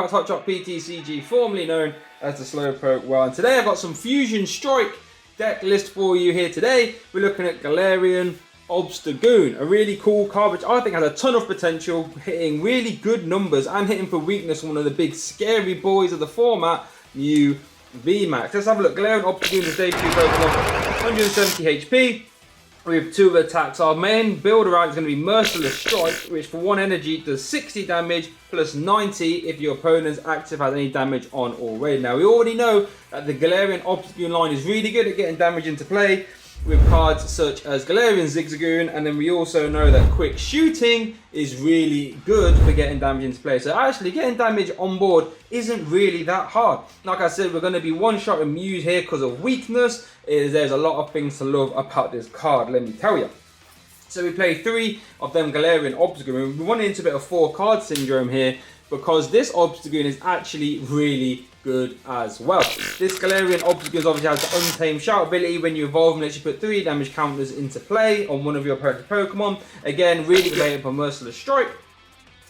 Untitled Chapter PTCG, formerly known as the SlowpokeWell, and today I've got some Fusion Strike deck list for you here today. We're looking at Galarian Obstagoon, a really cool card which I think has a ton of potential, hitting really good numbers and hitting for weakness one of the big scary boys of the format, Mew VMAX. Let's have a look. Galarian Obstagoon is debut Pokemon, 170 HP. With 2 attacks. Our main build around is going to be Merciless Strike, which for 1 energy does 60 damage plus 90 if your opponent's active has any damage on already. Now we already know that the Galarian Obstagoon line is really good at getting damage into play with cards such as Galarian Zigzagoon, and then we also know that Quick Shooting is really good for getting damage into play. So actually getting damage on board isn't really that hard. Like I said, we're going to be one-shotting Mews here because of weakness. There's a lot of things to love about this card, let me tell you. So we play 3 of them Galarian Obstagoon. We went into a bit of 4-card syndrome here because this Obstagoon is actually really good as well. This Galarian Obstagoon obviously has the Untamed Shout ability. When you evolve, and lets you put 3 damage counters into play on one of your opponent's Pokemon. Again, really great for Merciless Strike.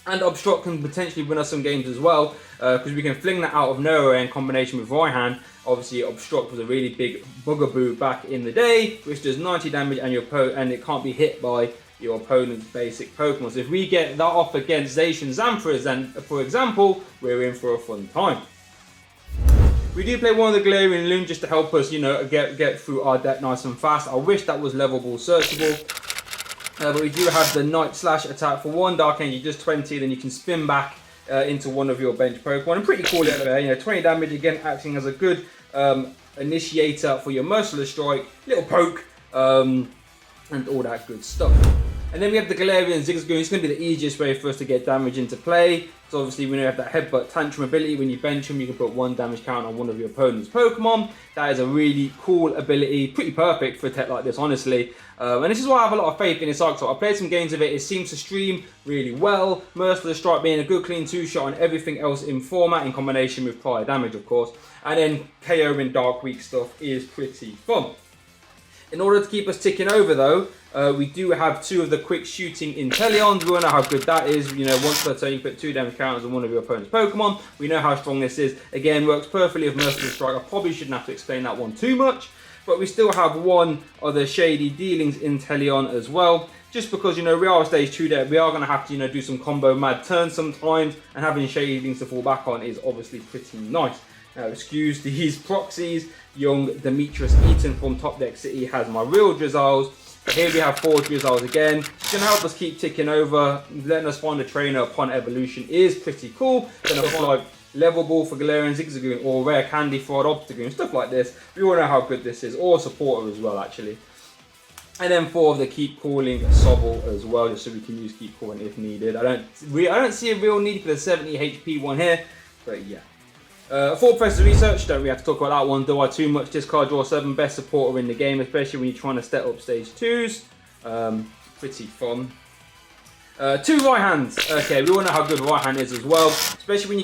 And Obstruct can potentially win us some games as well, because we can fling that out of nowhere in combination with Raihan. Obviously, Obstruct was a really big bugaboo back in the day, which does 90 damage and it can't be hit by your opponent's basic Pokemon. So if we get that off against Zacian Zamfras, then for example, we're in for a fun time. We do play one of the Galarian Loon just to help us, you know, get through our deck nice and fast. I wish that was levelable, searchable. But we do have the Night Slash attack for 1 Dark Energy, just 20, then you can spin back into one of your bench Pokemon. And pretty cool little affair, you know, 20 damage again, acting as a good initiator for your Merciless Strike, little poke, and all that good stuff. And then we have the Galarian Zigzagoon. It's going to be the easiest way for us to get damage into play. So obviously we know we have that Headbutt Tantrum ability. When you bench him, you can put 1 damage count on one of your opponent's Pokemon. That is a really cool ability. Pretty perfect for a tech like this, honestly. And this is why I have a lot of faith in this arc. So I played some games of it. It seems to stream really well. Merciless Strike being a good clean 2-shot and everything else in format in combination with prior damage, of course. And then KO in Dark Week stuff is pretty fun. In order to keep us ticking over though, we do have 2 of the Quick Shooting Inteleons. We all know how good that is. You know, once per turn you put 2 damage counters on one of your opponent's Pokemon. We know how strong this is. Again, works perfectly with Merciless Strike. I probably shouldn't have to explain that one too much. But we still have 1 of the Shady Dealings Inteleon as well. Just because, you know, we are a stage 2 deck, we are going to have to, you know, do some combo mad turns sometimes. And having Shady Dealings to fall back on is obviously pretty nice. Now, excuse these proxies. Young Demetrius Eaton from Top Deck City has my real Drizzles. Here we have 4 Drizzles again. It's going to help us keep ticking over. Letting us find a trainer upon evolution is pretty cool. Then a like Level Ball for Galarian Zigzagoon or Rare Candy for Obstagoon, stuff like this. We all know how good this is, or Supporter as well, actually. And then 4 of the Keep Calling Sobble as well, just so we can use Keep Calling if needed. I don't see a real need for the 70 HP one here, but yeah. 4 Professor Research, don't really have to talk about that one, do I too much. Discard draw 7, best supporter in the game, especially when you're trying to step up stage 2s. Pretty fun. 2 Raihans. Okay, we all know how good Raihan is as well, especially when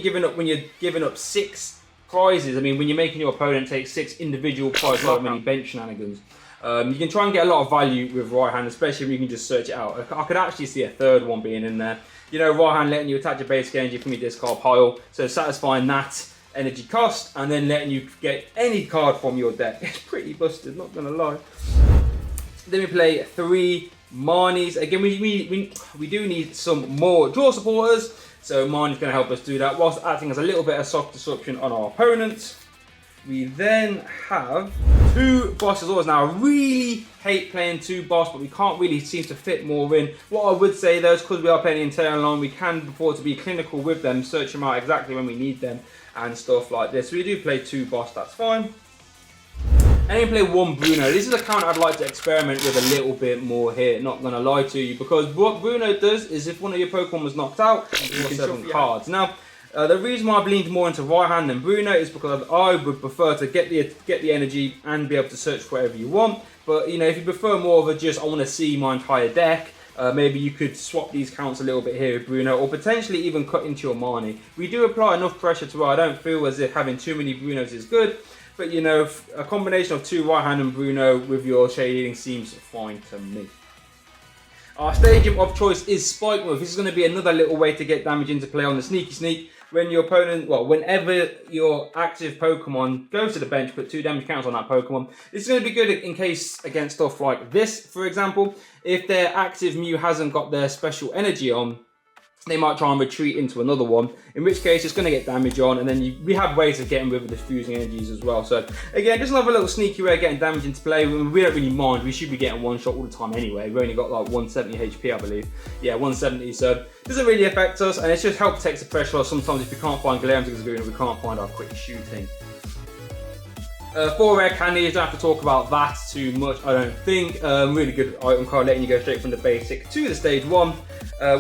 you're giving up 6 prizes. I mean, when you're making your opponent take 6 individual prizes without many bench shenanigans. You can try and get a lot of value with Raihan, especially when you can just search it out. I could actually see a 3rd one being in there. You know, Raihan letting you attach your basic energy from your discard pile, so satisfying that energy cost and then letting you get any card from your deck. It's pretty busted, not gonna lie. Then we play 3 Marnies. Again, we do need some more draw supporters, so Marnie's gonna help us do that whilst acting as a little bit of soft disruption on our opponents. We then have 2 bosses always. Now I really hate playing 2 boss, but we can't really seem to fit more in. What I would say though is because we are playing Inteleon line, we can afford to be clinical with them, search them out exactly when we need them and stuff like this. So we do play 2 boss, that's fine. And then play 1 Bruno. This is a count I'd like to experiment with a little bit more here, not gonna lie to you, because what Bruno does is if one of your Pokemon was knocked out, you can 7 cards. Now, the reason why I've leaned more into Raihan than Bruno is because I would prefer to get the energy and be able to search for whatever you want. But you know, if you prefer more of a just I want to see my entire deck, maybe you could swap these counts a little bit here with Bruno, or potentially even cut into your Marnie. We do apply enough pressure to where I don't feel as if having too many Brunos is good. But you know, a combination of 2 Raihan and Bruno with your shading seems fine to me. Our stadium of choice is Spike Move. This is going to be another little way to get damage into play on the Sneaky Sneak. when your opponent, well, whenever your active Pokemon goes to the bench, put 2 damage counters on that Pokemon. This is going to be good in case against stuff like this, for example. If their active Mew hasn't got their special energy on, they might try and retreat into another one, in which case it's going to get damage on, and then we have ways of getting rid of the fusing energies as well. So again, just another little sneaky way of getting damage into play. We don't really mind, we should be getting one shot all the time anyway. We've only got like 170 HP, I believe. Yeah, 170, so it doesn't really affect us, and it's just help takes the pressure off. Sometimes if we can't find Galarian Zigzagoon, we can't find our quick shooting. 4 rare candies, don't have to talk about that too much, I don't think. Really good item card, letting you go straight from the basic to the stage 1.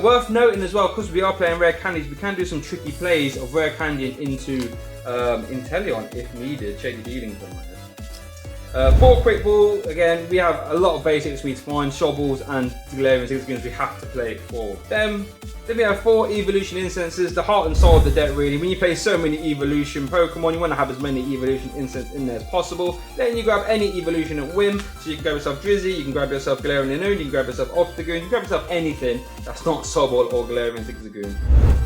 Worth noting as well, because we are playing rare candies, we can do some tricky plays of rare candy into Inteleon if needed. Check the dealings on that. 4 quick ball, again, we have a lot of basics we need to find. Shobbles and Galarian Zigzagoons, we have to play for them. Then we have 4 evolution incenses, the heart and soul of the deck really. When you play so many evolution Pokemon, you want to have as many evolution incenses in there as possible. Then you grab any evolution at whim, so you can grab yourself Drizzy, you can grab yourself Galarian Unknown, you can grab yourself Obstagoon, you can grab yourself anything that's not Sobble or Galarian Zigzagoon.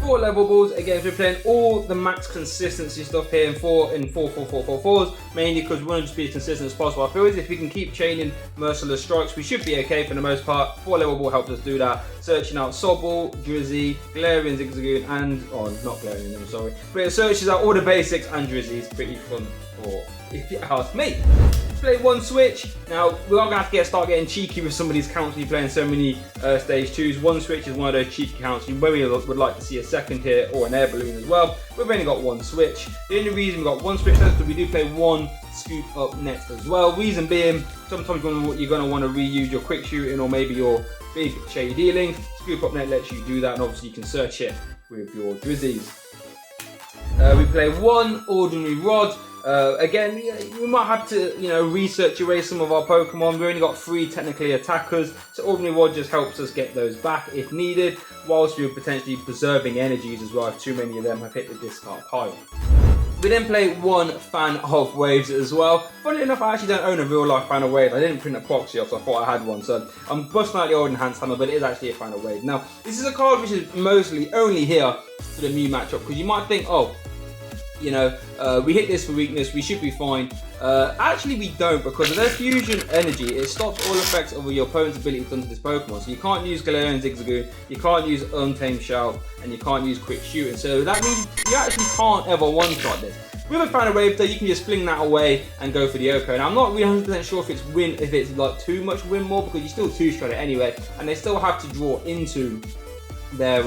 4 level balls, again, we're playing all the max consistency stuff here in 4s, mainly because we want to just be as consistent as possible. I feel as if we can keep chaining Merciless Strikes, we should be okay for the most part. 4 level ball helps us do that. Searching out Sobble, Drizzy, Galarian Zigzagoon, and, oh, not Galarian, I'm sorry. But it searches out all the basics, and Drizzy is pretty fun for, if you ask me. Play 1 switch. Now, we are going to have to start getting cheeky with some of these counts when you're playing so many stage 2s. 1 switch is one of those cheeky counts. You very would like to see a second here, or an air balloon as well. We've only got 1 switch. The only reason we've got 1 switch is because we do play 1 scoop up net as well. Reason being, sometimes you're going to want to reuse your quick shooting or maybe your big shady dealing. Scoop up net lets you do that, and obviously you can search it with your Drizzys. We play 1 ordinary rod. Again, we might have to, research away some of our Pokemon. We've only got 3 technically attackers, so ordinary rod just helps us get those back if needed, whilst we're potentially preserving energies as well if too many of them have hit the discard pile. We then play 1 fan of waves as well. Funny enough, I actually don't own a real life fan of waves. I didn't print a proxy off, so I thought I had one. So I'm busting out the old enhanced hammer, but it is actually a fan of waves. Now, this is a card which is mostly only here for the Mew matchup, because you might think, oh, we hit this for weakness, we should be fine. Actually, we don't, because of their fusion energy, it stops all effects of your opponent's ability done to this Pokemon. So you can't use Galarian Zigzagoon, you can't use Untamed Shout, and you can't use Quick Shooting. So that means you actually can't ever one-shot this. With a fan of wave though, you can just fling that away and go for the OHKO. Now I'm not really 100% sure if it's like too much win more, because you still 2-shot it anyway, and they still have to draw into their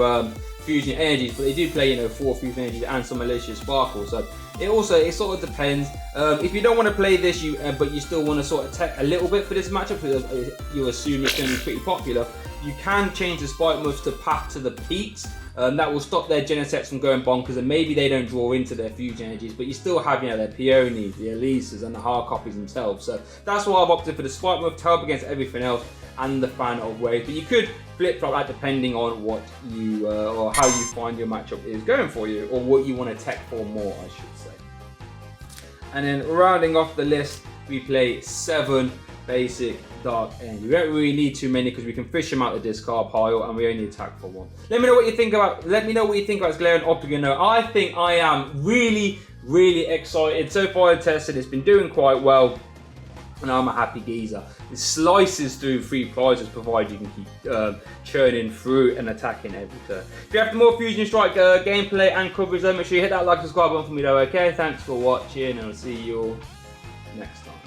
fusion energies, but they do play 4 fusion energies and some malicious sparkle. So it sort of depends. If you don't want to play this, but you still want to sort of tech a little bit for this matchup, because you assume it's going to be pretty popular, you can change the spike moves to Path to the Peaks. That will stop their Genesects from going bonkers, and maybe they don't draw into their fusion energies, but you still have their Peonies, the Elises, and the hard copies themselves. So that's why I've opted for the spike move to help against everything else and the fan of wave. But you could flip flop that depending on what you or how you find your matchup is going for you, or what you want to tech for more, I should say. And then rounding off the list, we play 7 basic dark energy. We don't really need too many because we can fish them out the discard pile, and we only attack for 1. Let me know what you think about. Let me know what you think about Galarian Obstagoon. I think I am really excited. So far I tested, it's been doing quite well, and I'm a happy geezer. It slices through 3 prizes, provided you can keep churning through and attacking every turn. If you have more Fusion Strike gameplay and coverage, then make sure you hit that like and subscribe button for me though. Okay, thanks for watching, and I'll see you all next time.